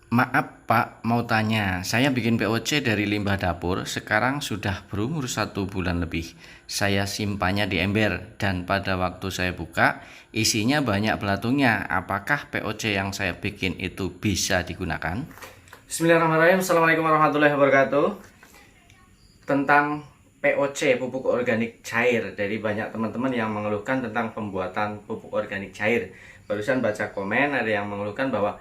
Maaf Pak, mau tanya, saya bikin POC dari limbah dapur, sekarang sudah berumur 1 bulan lebih. Saya simpannya di ember, dan pada waktu saya buka, isinya banyak belatungnya. Apakah POC yang saya bikin itu bisa digunakan? Bismillahirrahmanirrahim, Assalamualaikum warahmatullahi wabarakatuh. Tentang POC, pupuk organik cair, dari banyak teman-teman yang mengeluhkan tentang pembuatan pupuk organik cair. Barusan baca komen, ada yang mengeluhkan bahwa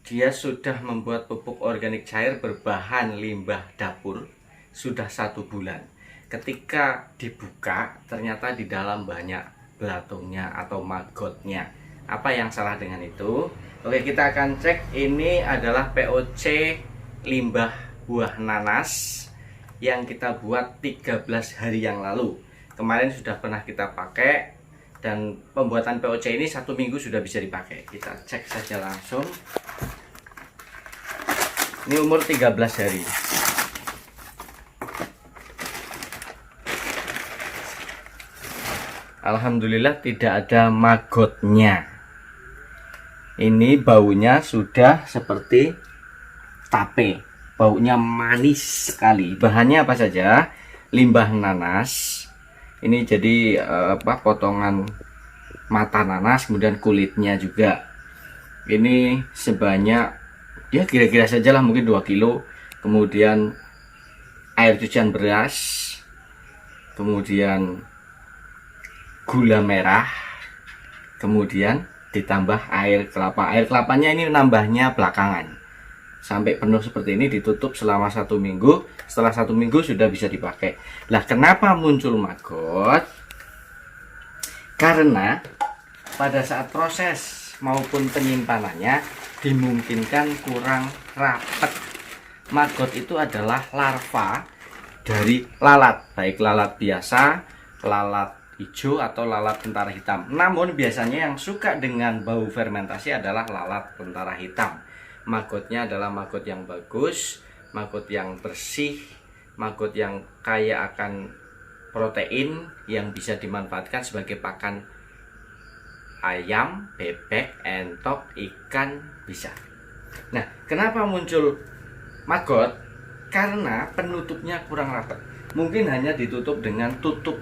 dia sudah membuat pupuk organik cair berbahan limbah dapur sudah 1 bulan. Ketika dibuka, ternyata di dalam banyak belatungnya atau magotnya. Apa yang salah dengan itu? Oke, kita akan cek. Ini adalah POC limbah buah nanas yang kita buat 13 hari yang lalu. Kemarin sudah pernah kita pakai, dan pembuatan POC ini 1 minggu sudah bisa dipakai. Kita cek saja langsung. Ini umur 13 hari. Alhamdulillah tidak ada magotnya. Ini baunya sudah seperti tape. Baunya manis sekali. Bahannya apa saja? Limbah nanas. Ini jadi potongan mata nanas, kemudian kulitnya juga. Ini sebanyak, ya kira-kira saja lah, mungkin 2 kilo. Kemudian air cucian beras, kemudian gula merah, kemudian ditambah air kelapa. Air kelapanya ini nambahnya belakangan. Sampai penuh seperti ini, ditutup selama 1 minggu. Setelah 1 minggu sudah bisa dipakai. Lah, kenapa muncul maggot? Karena pada saat proses maupun penyimpanannya dimungkinkan kurang rapat. Maggot itu adalah larva dari lalat, baik lalat biasa, lalat hijau, atau lalat tentara hitam. Namun biasanya yang suka dengan bau fermentasi adalah lalat tentara hitam. Maggotnya adalah maggot yang bagus, maggot yang bersih, maggot yang kaya akan protein yang bisa dimanfaatkan sebagai pakan ayam, bebek, entok, ikan, bisa. Nah, kenapa muncul maggot? Karena penutupnya kurang rapat. Mungkin hanya ditutup dengan tutup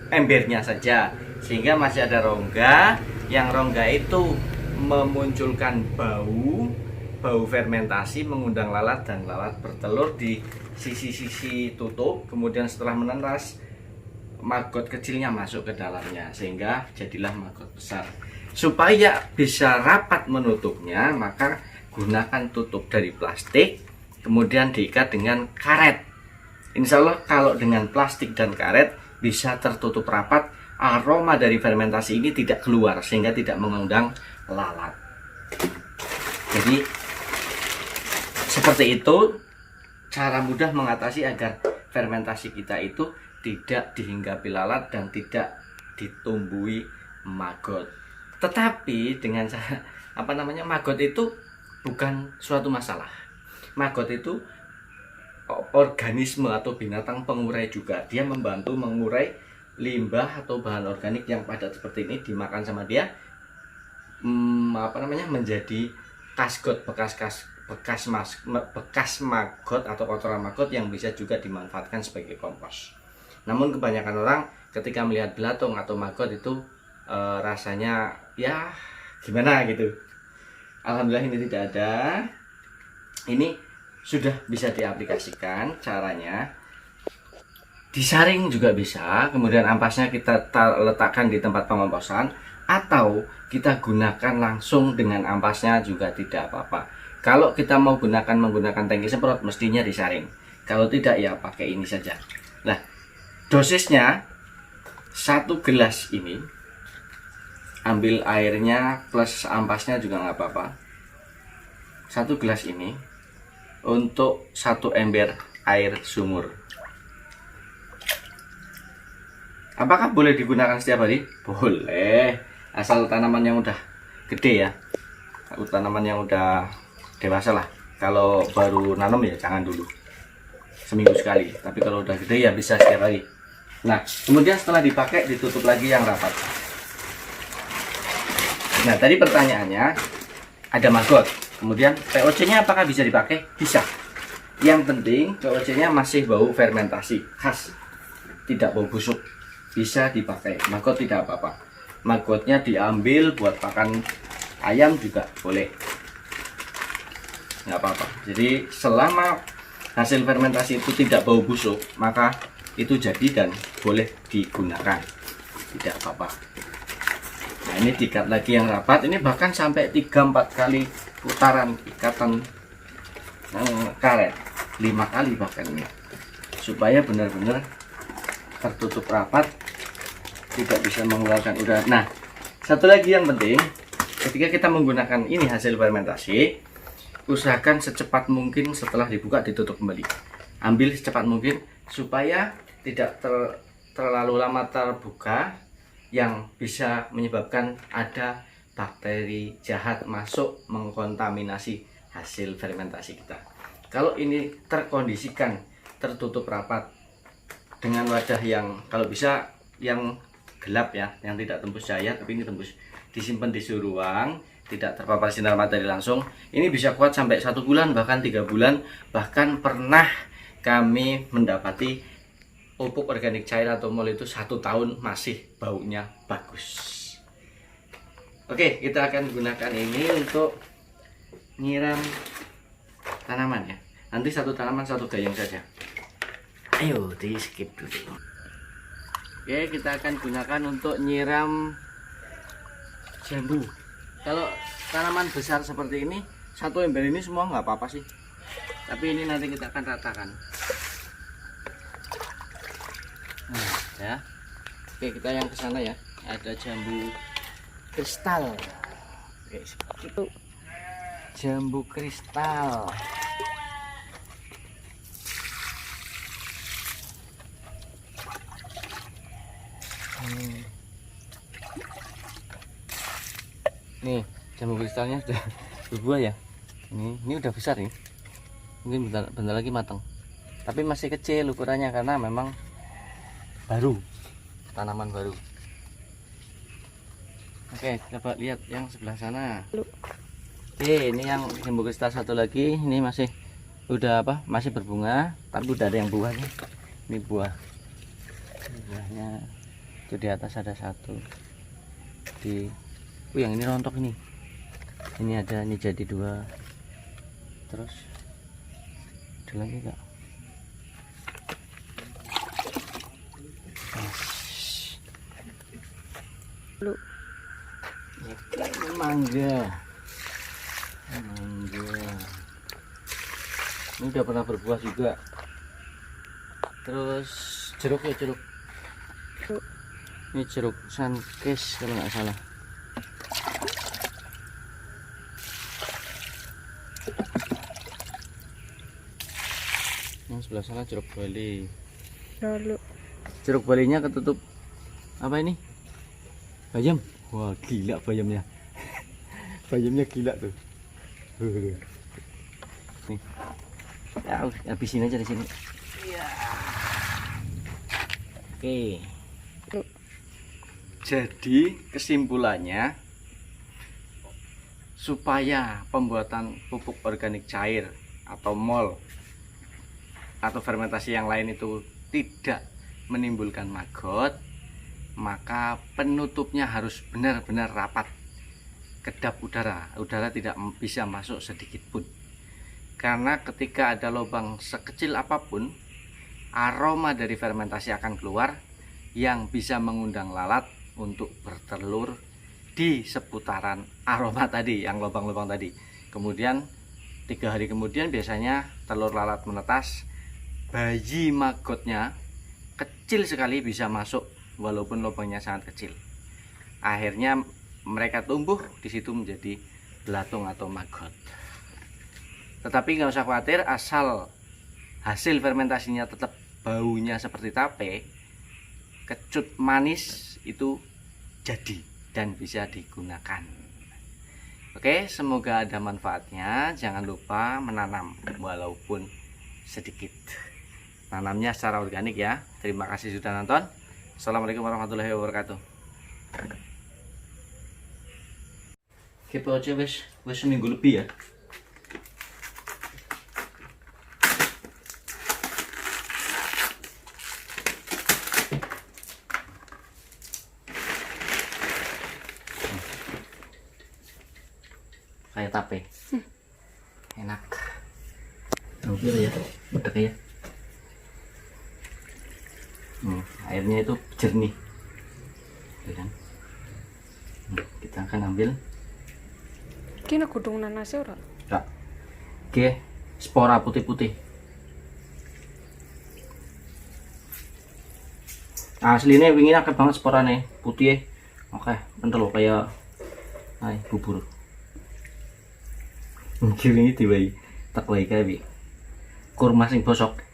embernya saja, sehingga masih ada rongga. Yang rongga itu memunculkan bau fermentasi, mengundang lalat, dan lalat bertelur di sisi-sisi tutup. Kemudian setelah menetas, maggot kecilnya masuk ke dalamnya, sehingga jadilah maggot besar. Supaya bisa rapat menutupnya, maka gunakan tutup dari plastik, kemudian diikat dengan karet. Insya Allah kalau dengan plastik dan karet bisa tertutup rapat, aroma dari fermentasi ini tidak keluar, sehingga tidak mengundang lalat. Jadi seperti itu cara mudah mengatasi agar fermentasi kita itu tidak dihinggapi lalat dan tidak ditumbuhi maggot. Tetapi dengan maggot itu bukan suatu masalah. Maggot itu organisme atau binatang pengurai juga. Dia membantu mengurai limbah atau bahan organik yang padat seperti ini, dimakan sama dia menjadi kasgot, bekas maggot atau kotoran maggot yang bisa juga dimanfaatkan sebagai kompos. Namun kebanyakan orang ketika melihat belatung atau maggot itu rasanya ya gimana gitu. Alhamdulillah ini tidak ada. Ini sudah bisa diaplikasikan. Caranya disaring juga bisa, kemudian ampasnya kita letakkan di tempat pengomposan, atau kita gunakan langsung dengan ampasnya juga tidak apa-apa. Kalau kita mau menggunakan tangki semprot, mestinya disaring. Kalau tidak, ya pakai ini saja. Nah, dosisnya 1 gelas ini, ambil airnya plus ampasnya juga nggak apa-apa. 1 gelas ini untuk 1 ember air sumur. Apakah boleh digunakan setiap hari? Boleh, asal tanaman yang udah gede ya. Kalau tanaman yang udah dewasa lah. Kalau baru nanam ya jangan dulu, seminggu sekali. Tapi kalau udah gede ya bisa setiap hari. Nah, kemudian setelah dipakai ditutup lagi yang rapat. Nah, tadi pertanyaannya, ada maggot. Kemudian POC-nya apakah bisa dipakai? Bisa. Yang penting POC-nya masih bau fermentasi khas, tidak bau busuk. Bisa dipakai. Maggot tidak apa-apa. Maggotnya diambil buat pakan ayam juga boleh. Nggak apa-apa. Jadi selama hasil fermentasi itu tidak bau busuk, maka itu jadi dan boleh digunakan. Tidak apa-apa. Nah, ini diikat lagi yang rapat. Ini bahkan sampai 3-4 kali putaran ikatan karet, 5 kali bahkan ini, supaya benar-benar tertutup rapat, tidak bisa mengeluarkan udara. Nah, satu lagi yang penting, ketika kita menggunakan ini hasil fermentasi, usahakan secepat mungkin setelah dibuka ditutup kembali. Ambil secepat mungkin supaya tidak terlalu lama terbuka, yang bisa menyebabkan ada bakteri jahat masuk mengkontaminasi hasil fermentasi kita. Kalau ini terkondisikan tertutup rapat dengan wadah yang kalau bisa yang gelap ya, yang tidak tembus cahaya, tapi ini tembus, disimpan di suhu ruang, tidak terpapar sinar matahari langsung. Ini bisa kuat sampai 1 bulan, bahkan 3 bulan. Bahkan pernah kami mendapati pupuk organik cair atau mol itu 1 tahun masih baunya bagus. Oke, kita akan gunakan ini untuk nyiram tanaman ya. Nanti 1 tanaman 1 gayung saja. Ayo di skip dulu. Oke, kita akan gunakan untuk nyiram jambu. Kalau tanaman besar seperti ini, 1 ember ini semua nggak apa-apa sih. Tapi ini nanti kita akan ratakan. Nah, ya. Oke, kita yang ke sana ya. Ada jambu kristal. Oke, itu jambu kristal. Nih, jambu kristalnya sudah berbuah ya. Ini udah besar nih. Mungkin bentar lagi matang. Tapi masih kecil ukurannya karena memang baru, tanaman baru. Oke, coba lihat yang sebelah sana. Oke, ini yang jambu kristal satu lagi. Ini masih udah apa? Masih berbunga, tapi udah ada yang buah nih. Ini buah. Buahnya itu di atas ada 1. Di yang ini rontok ini. Ini ada, ini jadi 2. Terus ada lagi enggak? Mangga. Ini udah pernah berbuah juga. Terus jeruk ya, jeruk. Ini jeruk sunkist kalau nggak salah. Yang sebelah sana jeruk bali. Jeruk balinya ketutup apa ini? Bayam. Wah, gila bayamnya. Bayamnya gila tuh. Nih. Ya, habisin aja di sini. Ya. Oke. Jadi kesimpulannya, supaya pembuatan pupuk organik cair atau mol atau fermentasi yang lain itu tidak menimbulkan maggot, maka penutupnya harus benar-benar rapat, kedap udara tidak bisa masuk sedikit pun. Karena ketika ada lubang sekecil apapun, aroma dari fermentasi akan keluar yang bisa mengundang lalat untuk bertelur di seputaran aroma tadi, yang lubang-lubang tadi. Kemudian 3 hari kemudian biasanya telur lalat menetas, bayi maggotnya kecil sekali bisa masuk walaupun lubangnya sangat kecil. Akhirnya mereka tumbuh di situ menjadi belatung atau maggot. Tetapi nggak usah khawatir, asal hasil fermentasinya tetap baunya seperti tape, kecut manis itu jadi dan bisa digunakan. Oke, semoga ada manfaatnya. Jangan lupa menanam walaupun sedikit. Tanamnya secara organik ya. Terima kasih sudah nonton. Assalamualaikum warahmatullahi wabarakatuh. KPOC wis seminggu lebih ya. kayak tape. Enak. Hampir ya, udah ya. Airnya itu jernih, ya kan? Kita akan ambil. Kini gudung nanasnya ora? Enggak. Oke, spora putih-putih. Aslinya wingi akeh banget sporane putih. Oke, kental kayak bubur. Mungkin ini diwai tak wae kae kurma sing bosok.